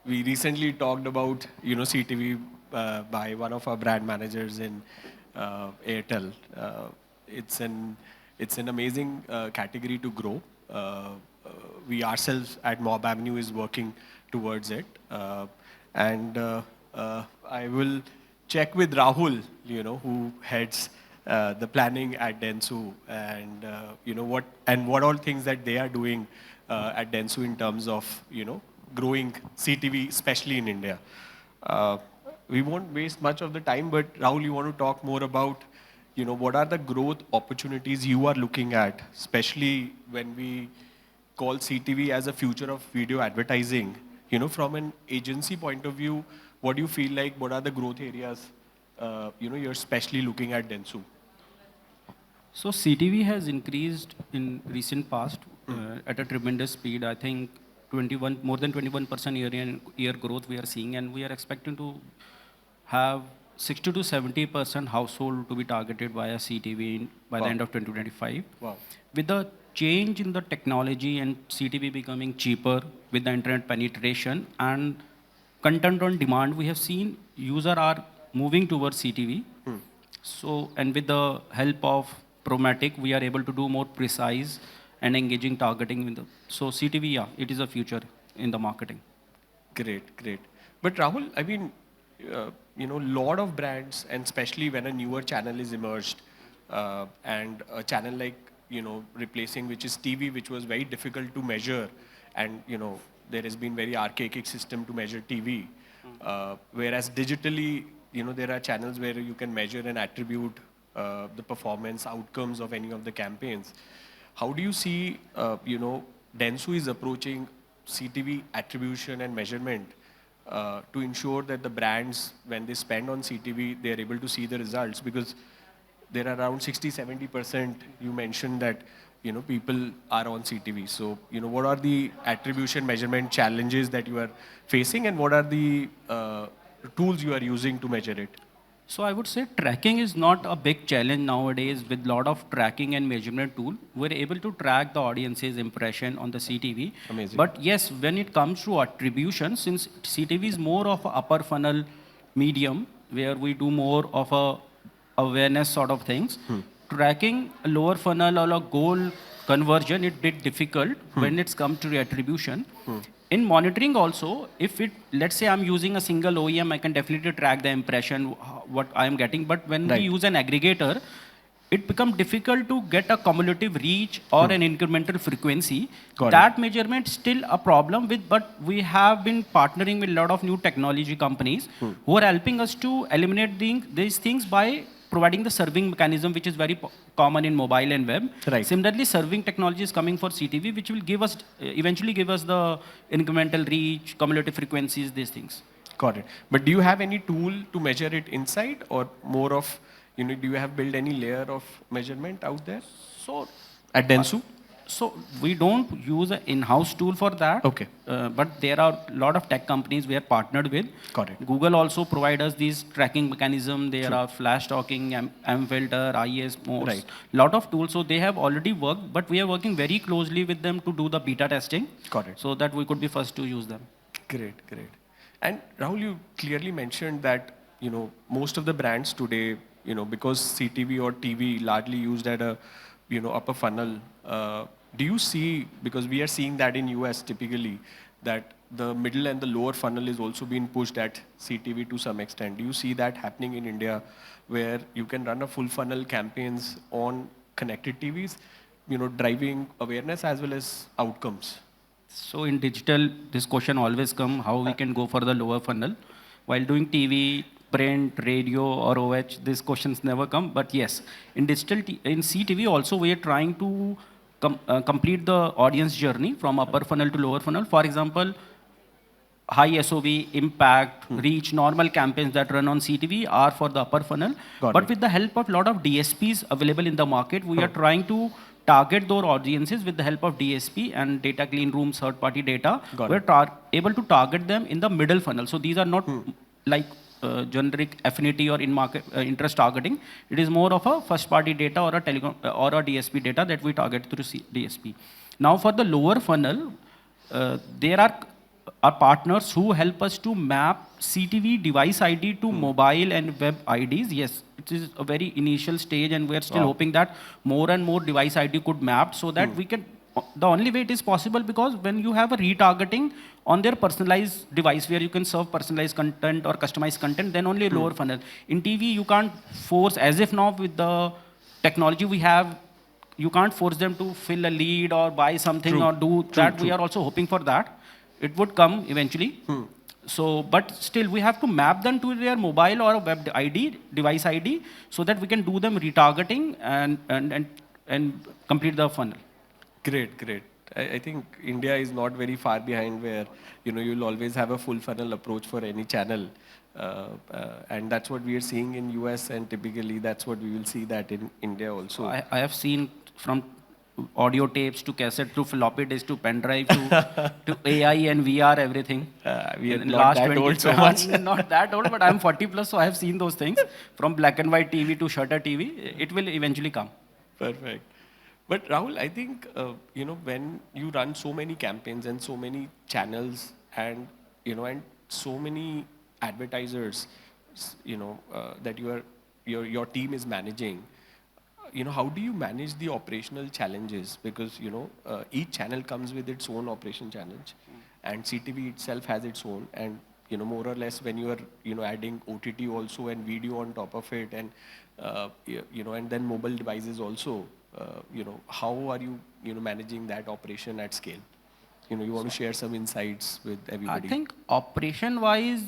we recently talked about, CTV by one of our brand managers in Airtel. It's an it's an amazing category to grow. We ourselves at Mobavenue is working towards it, and I will check with Rahul, who heads the planning at Dentsu, and what all things that they are doing at Dentsu in terms of growing CTV, especially in India. Uh, we won't waste much of the time, but Rahul, you want to talk more about what are the growth opportunities you are looking at, especially when we call CTV as a future of video advertising. From an agency point of view, what do you feel like? What are the growth areas? You're especially looking at Dentsu. So CTV has increased in recent past at a tremendous speed. I think more than 21% year growth we are seeing, and we are expecting to have 60 to 70% household to be targeted via CTV by the Wow. end of 2025. Wow. With the change in the technology and CTV becoming cheaper with the internet penetration and content on demand, we have seen user are moving towards CTV. So, and with the help of Promatic, we are able to do more precise and engaging targeting. So CTV, yeah, it is a future in the marketing. Great, great. But Rahul, I mean, lot of brands, and especially when a newer channel is emerged, and a channel like, replacing, which is TV, which was very difficult to measure, and, there has been very archaic system to measure TV. Whereas digitally, there are channels where you can measure and attribute the performance outcomes of any of the campaigns. How do you see, Dentsu is approaching CTV attribution and measurement to ensure that the brands, when they spend on CTV, they are able to see the results? Because there are around 60-70%, you mentioned that, people are on CTV. So, what are the attribution measurement challenges that you are facing, and what are the tools you are using to measure it? So I would say tracking is not a big challenge nowadays. With lot of tracking and measurement tool, we're able to track the audience's impression on the CTV. Amazing. But yes, when it comes to attribution, since CTV is more of a upper funnel medium where we do more of a awareness sort of things, tracking a lower funnel or a goal conversion, it did difficult when it's come to the attribution. In monitoring also, if it, let's say I'm using a single OEM, I can definitely track the impression, what I'm getting. But when we use an aggregator, it becomes difficult to get a cumulative reach or an incremental frequency. That measurement still a problem with, but we have been partnering with a lot of new technology companies who are helping us to eliminate these things by providing the serving mechanism, which is very common in mobile and web. Right. Similarly, serving technology is coming for CTV, which will give us, eventually give us the incremental reach, cumulative frequencies, these things. Got it. But do you have any tool to measure it inside, or more of, do you have built any layer of measurement out there So, at Dentsu? so we don't use an in-house tool for that. Okay. But there are a lot of tech companies we are partnered with. Got it. Google also provides us these tracking mechanism. There are flash talking, M-filter, IS modes. Right. Lot of tools. So they have already worked, but we are working very closely with them to do the beta testing. Got it. So that we could be first to use them. Great, great. And Rahul, you clearly mentioned that, most of the brands today, because CTV or TV largely used at a, upper funnel, do you see, because we are seeing that in US typically, that the middle and the lower funnel is also being pushed at CTV to some extent. Do you see that happening in India, where you can run a full funnel campaigns on connected TVs, driving awareness as well as outcomes? So in digital, this question always come, how we can go for the lower funnel. While doing TV, print, radio, or OH, these questions never come. But yes, in digital, in CTV also, we are trying to complete the audience journey from upper funnel to lower funnel. For example, high SOV, impact, reach, normal campaigns that run on CTV are for the upper funnel. But with the help of a lot of DSPs available in the market, we are trying to target those audiences with the help of DSP and data clean rooms, third-party data. We're able to target them in the middle funnel. So these are not like generic affinity or in-market interest targeting. It is more of a first-party data or a telecom or a DSP data that we target through DSP. Now for the lower funnel, there are are partners who help us to map CTV device ID to mobile and web IDs. Yes, it is a very initial stage, and we are still hoping that more and more device ID could map so that we can. The only way it is possible, because when you have a retargeting on their personalized device where you can serve personalized content or customized content, then only lower funnel. In TV, you can't force, as if now with the technology we have, you can't force them to fill a lead or buy something or do that. We are also hoping for that. It would come eventually. So, but still, we have to map them to their mobile or web ID, device ID, so that we can do them retargeting and complete the funnel. Great, great. I think India is not very far behind where, you'll always have a full funnel approach for any channel. And that's what we are seeing in US, and typically that's what we will see that in India also. I have seen from audio tapes to cassette to floppy disk to pen drive to AI and VR, everything. We are In not last that 20 old so much. Not that old, but I'm 40 plus, so I have seen those things. From black and white TV to shutter TV, it will eventually come. Perfect. But Rahul, I think, when you run so many campaigns and so many channels and, and so many advertisers, that your team is managing, how do you manage the operational challenges? Because, each channel comes with its own operation challenge, and CTV itself has its own. And, more or less when you are, adding OTT also and video on top of it, and, and then mobile devices also, how are you, managing that operation at scale? You want to share some insights with everybody? I think operation-wise,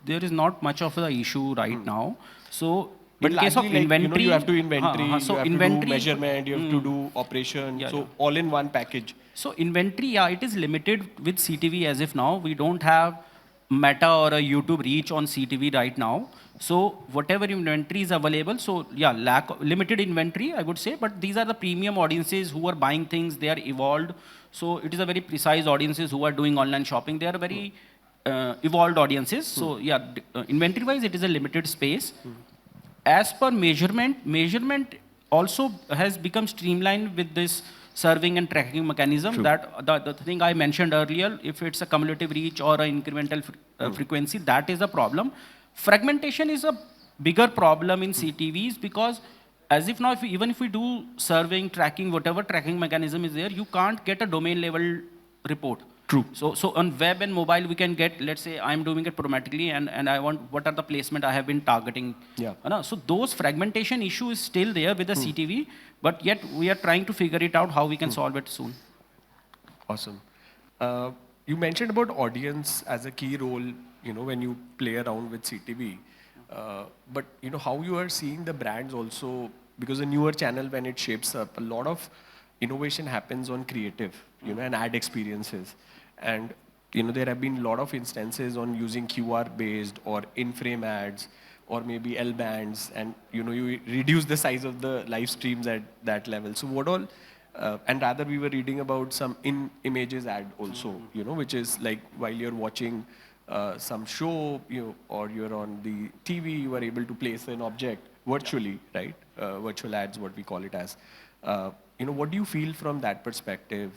there is not much of an issue right now. So, but in case of inventory, you have to inventory, so you have inventory, to do measurement, you have to do operation, all in one package. So inventory, yeah, it is limited with CTV as if now. We don't have Meta or a YouTube reach on CTV right now. So whatever inventory is available, so yeah, limited inventory, I would say, but these are the premium audiences who are buying things, they are evolved. So it is a very precise audiences who are doing online shopping. They are very evolved audiences. So yeah, inventory-wise, it is a limited space. As per measurement also has become streamlined with this serving and tracking mechanism. That the thing I mentioned earlier, if it's a cumulative reach or an incremental frequency, that is a problem. Fragmentation is a bigger problem in CTVs, because as if now, even if we do serving, tracking, whatever tracking mechanism is there, you can't get a domain level report. True. So on web and mobile, we can get, let's say, I'm doing it programmatically, and I want, what are the placement I have been targeting. Yeah. So those fragmentation issue is still there with the CTV, but yet we are trying to figure it out how we can solve it soon. Awesome. You mentioned about audience as a key role, when you play around with CTV. But, how you are seeing the brands also, because a newer channel, when it shapes up, a lot of innovation happens on creative, and ad experiences. And, there have been a lot of instances on using QR-based or in-frame ads, or maybe L-bands, and, you reduce the size of the live streams at that level. So what all, and rather we were reading about some in-images ad also, which is like while you're watching some show, or you're on the TV, you are able to place an object virtually, right? Virtual ads, what we call it as. What do you feel from that perspective,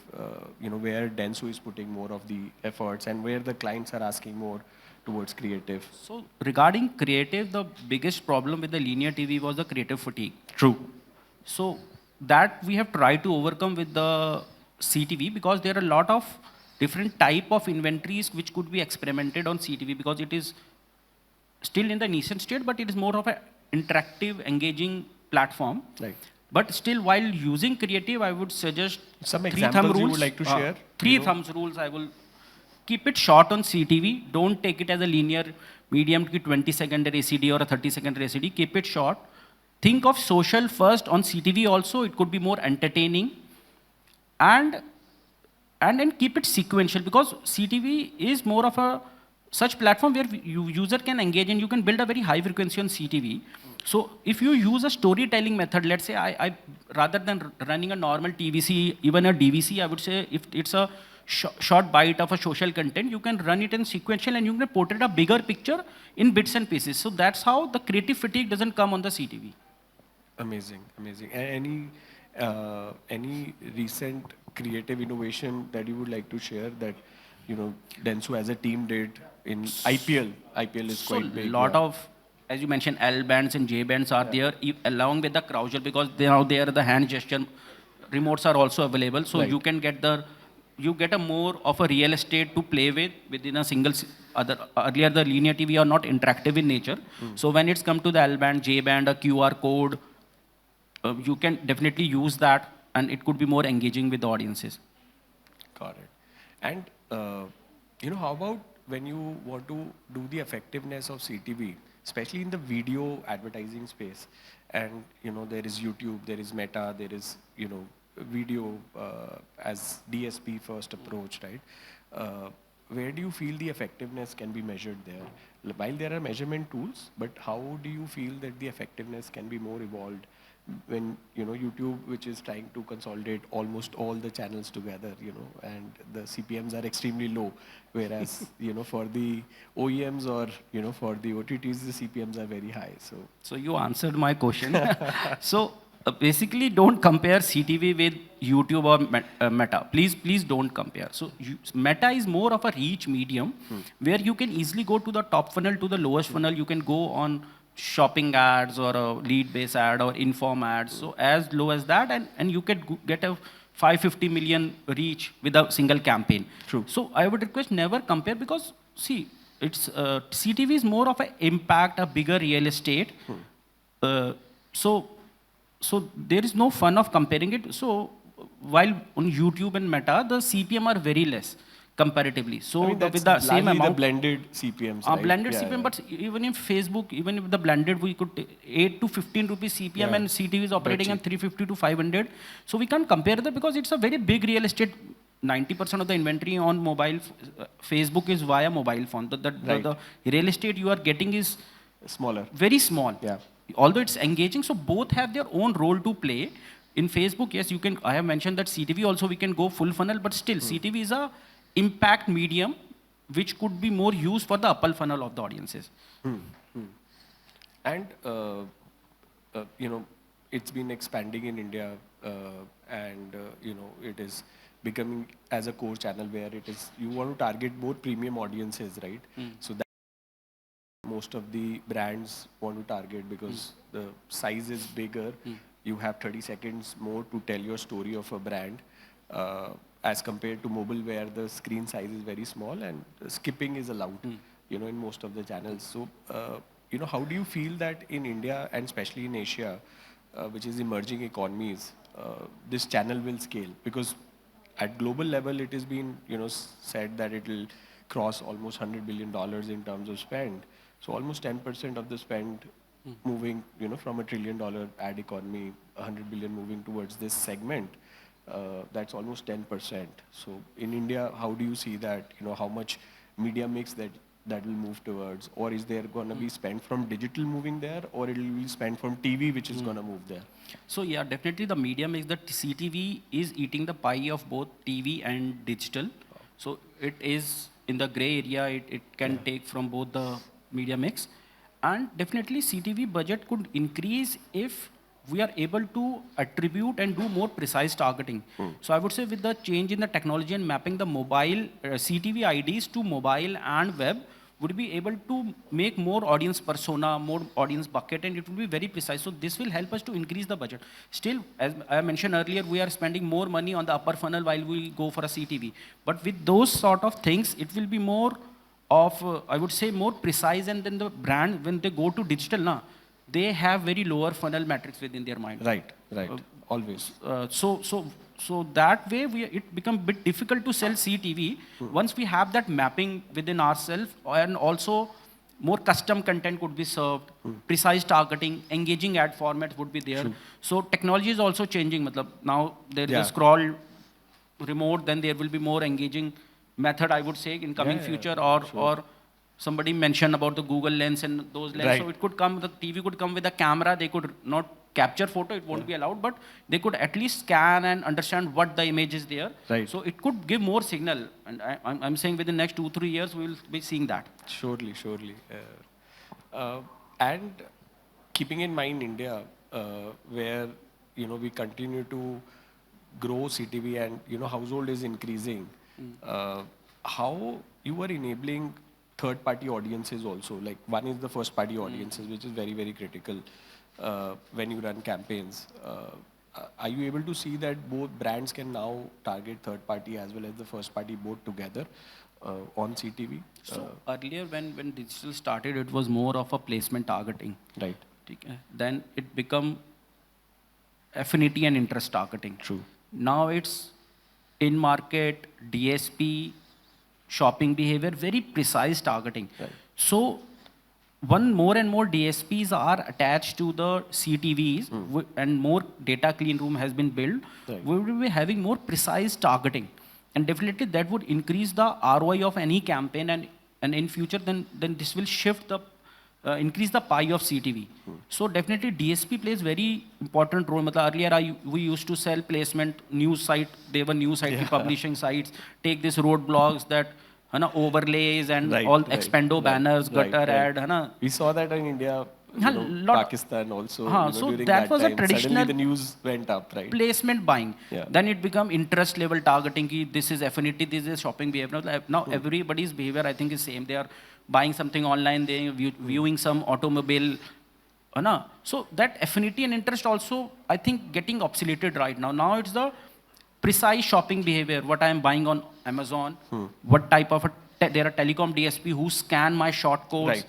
where Dentsu is putting more of the efforts and where the clients are asking more towards creative? So regarding creative, the biggest problem with the linear TV was the creative fatigue. True. So that we have tried to overcome with the CTV, because there are a lot of different type of inventories which could be experimented on CTV, because it is still in the nascent state, but it is more of an interactive, engaging platform. Right. But still, while using creative, I would suggest some three examples thumb rules. You would like to share? Three thumbs rules. I will keep it short on CTV. Don't take it as a linear medium to 20-second ACD or a 30-second ACD. Keep it short. Think of social first on CTV also. It could be more entertaining. And then keep it sequential, because CTV is more of a such platform where user can engage and you can build a very high frequency on CTV. So if you use a storytelling method, let's say I rather than running a normal TVC, even a DVC, I would say if it's a short bite of a social content, you can run it in sequential and you can portray a bigger picture in bits and pieces. So that's how the creative fatigue doesn't come on the CTV. Amazing, amazing. Any recent creative innovation that you would like to share that Dentsu as a team did in IPL. IPL is So quite big. lot Yeah. of, as you mentioned, L bands and J bands are there along with the Croucher, because they are the hand gesture remotes are also available. So Right. you can get you get a more of a real estate to play with within a single other. Earlier the linear TV are not interactive in nature. So when it's come to the L band, J band, a QR code, you can definitely use that, and it could be more engaging with the audiences. Got it. And how about when you want to do the effectiveness of CTV, especially in the video advertising space, and there is YouTube, there is Meta, there is video as DSP first approach, right? Where do you feel the effectiveness can be measured there? While there are measurement tools, but how do you feel that the effectiveness can be more evolved when YouTube, which is trying to consolidate almost all the channels together, and the CPMs are extremely low, whereas for the OEMs or for the OTTs the CPMs are very high. So you answered my question. So basically, don't compare CTV with YouTube or Meta. Please don't compare. So Meta is more of a reach medium where you can easily go to the top funnel to the lowest funnel. You can go on shopping ads or a lead-based ad or inform ads. So as low as that, and you can get a 550 million reach with a single campaign. True. So I would request never compare, because see, it's CTV is more of an impact, a bigger real estate. Uh, so so there is no fun of comparing it. So while on YouTube and Meta, the CPM are very less comparatively. So I mean, that's with the same largely amount, the blended CPMs, right? blended Yeah, CPM, yeah. but even in Facebook, even if the blended, we could 8 to 15 rupees CPM, Yeah. and CTV is operating at cheap. 350 to 500. So we can't compare that, because it's a very big real estate. 90% of the inventory on Facebook is via mobile phone. Right. The real estate you are getting is Smaller. very small. Yeah. Although it's engaging, so both have their own role to play. In Facebook, yes, you can. I have mentioned that CTV also we can go full funnel, but still CTV is a impact medium which could be more used for the upper funnel of the audiences. And it's been expanding in India, and it is becoming as a core channel where it is you want to target more premium audiences, right? So that most of the brands want to target, because the size is bigger. You have 30 seconds more to tell your story of a brand, as compared to mobile, where the screen size is very small and skipping is allowed, in most of the channels. So, how do you feel that in India and especially in Asia, which is emerging economies, this channel will scale? Because at global level, it has been, said that it will cross almost $100 billion in terms of spend. So almost 10% of the spend moving, from $1 trillion ad economy, 100 billion moving towards this segment. That's almost 10%. So in India, how do you see that? How much media mix that will move towards, or is there going to be spent from digital moving there, or it will be spent from TV, which is going to move there? So yeah, definitely the media makes that CTV is eating the pie of both TV and digital. So it is in the gray area. It can take from both the media mix, and definitely CTV budget could increase if we are able to attribute and do more precise targeting. So I would say with the change in the technology and mapping the mobile CTV IDs to mobile and web, would be able to make more audience persona, more audience bucket, and it will be very precise. So this will help us to increase the budget. Still, as I mentioned earlier, we are spending more money on the upper funnel while we go for a CTV. But with those sort of things, it will be more of, I would say, more precise, and then the brand, when they go to digital, they have very lower funnel metrics within their mind. Right. Always. So that way, it becomes a bit difficult to sell CTV once we have that mapping within ourselves, and also more custom content could be served, precise targeting, engaging ad formats would be there. So technology is also changing. Now there is a scroll remote, then there will be more engaging method, I would say, in coming future, or somebody mentioned about the Google Lens and those lenses. Right. So it could come, the TV could come with a camera. They could not capture photo, it won't be allowed, but they could at least scan and understand what the image is there. Right. So it could give more signal. And I'm saying within the next 2-3 years, we will be seeing that. Surely. And keeping in mind India, where, we continue to grow CTV and, household is increasing. how you are enabling third-party audiences also. Like one is the first-party audiences, which is very, very critical when you run campaigns. Are you able to see that both brands can now target third-party as well as the first-party both together on CTV? So earlier when digital started, it was more of a placement targeting. Right. Then it become affinity and interest targeting. True. Now it's in-market, DSP, shopping behavior, very precise targeting. Right. So one more and more DSPs are attached to the CTVs and more data clean room has been built. Right. We will be having more precise targeting. And definitely that would increase the ROI of any campaign, and in future then this will shift the increase the pie of CTV. So definitely DSP plays very important role. Matlab earlier we used to sell placement, news site, they were news site publishing sites, take this roadblocks that overlays and all expando banners, gutter ad. We saw that in India, Pakistan also. So during that was time, a traditional suddenly the news went up, right? Placement buying. Yeah. Then it become interest level targeting. Ki this is affinity, this is shopping behavior. Now everybody's behavior I think is same. They are buying something online, they are viewing some automobile. So that affinity and interest also I think getting obsoleted right now. Now it's the precise shopping behavior. What I am buying on Amazon, what type of there are telecom DSP who scan my short codes.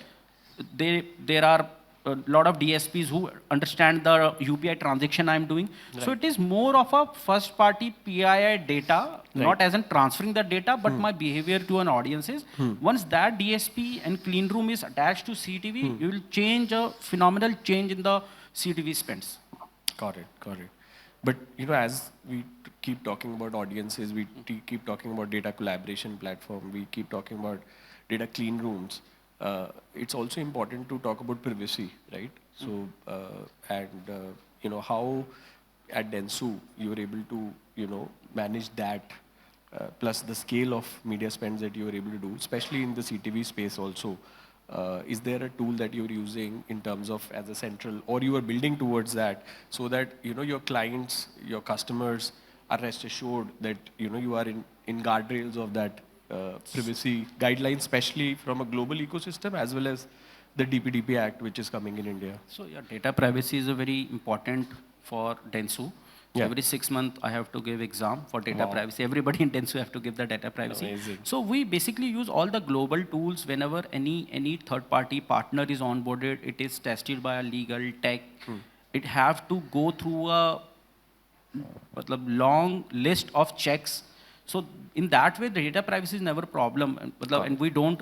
Right. There are a lot of DSPs who understand the UPI transaction I'm doing. Right. So it is more of a first party PII data, not as in transferring the data, but my behavior to an audiences. Once that DSP and clean room is attached to CTV, you will change a phenomenal change in the CTV spends. Got it. But as we keep talking about audiences, we keep talking about data collaboration platform, we keep talking about data clean rooms. It's also important to talk about privacy, right? So, how at Dentsu you were able to, manage that, plus the scale of media spends that you were able to do, especially in the CTV space also. Is there a tool that you're using in terms of as a central, or you are building towards that so that, your clients, your customers are rest assured that, you are in guardrails of that privacy guidelines, especially from a global ecosystem as well as the DPDP Act, which is coming in India? So yeah, data privacy is a very important for Dentsu. Yeah. Every 6 months, I have to give exam for data privacy. Everybody in Dentsu have to give the data privacy. Amazing. So we basically use all the global tools whenever any third-party partner is onboarded. It is tested by a legal tech. It have to go through a long list of checks. So in that way, the data privacy is never a problem. And we don't,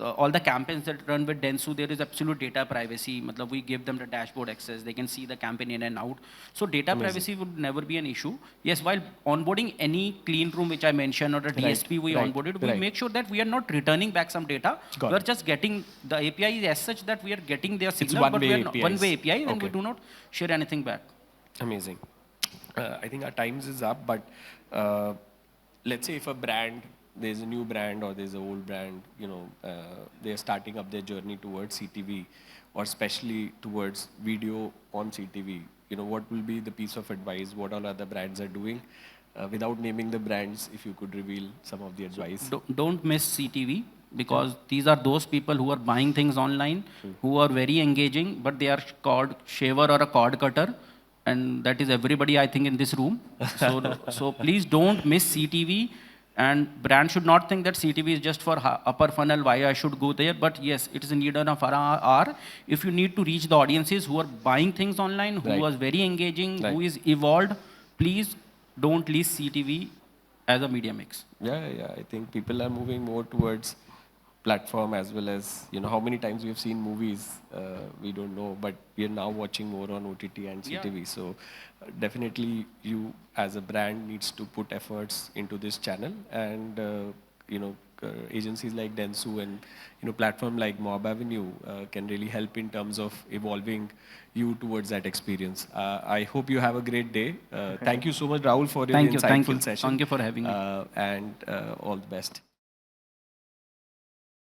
all the campaigns that run with Dentsu, there is absolute data privacy. We give them the dashboard access. They can see the campaign in and out. So data privacy would never be an issue. Yes, while onboarding any clean room, which I mentioned, or the DSP we onboarded, we make sure that we are not returning back some data. We are just getting, the API is as such that we are getting their signal, but we are one-way API, and we do not share anything back. Amazing. I think our times is up, but let's say if a brand, there's a new brand or there's an old brand, they're starting up their journey towards CTV or especially towards video on CTV, what will be the piece of advice, what all other brands are doing? Without naming the brands, if you could reveal some of the advice. Don't miss CTV, because these are those people who are buying things online, who are very engaging, but they are called shaver or a cord cutter. And that is everybody, I think, in this room. So please don't miss CTV. And brand should not think that CTV is just for upper funnel, why I should go there. But yes, it is a need of our. If you need to reach the audiences who are buying things online, who was very engaging, who is evolved, please don't leave CTV as a media mix. Yeah. I think people are moving more towards platform as well as, how many times we have seen movies, we don't know, but we are now watching more on OTT and CTV. Yeah. So definitely you as a brand needs to put efforts into this channel, and, agencies like Dentsu and, platform like Mobavenue can really help in terms of evolving you towards that experience. I hope you have a great day. Thank you so much, Rahul, for your insightful session. Thank you for having me. And all the best.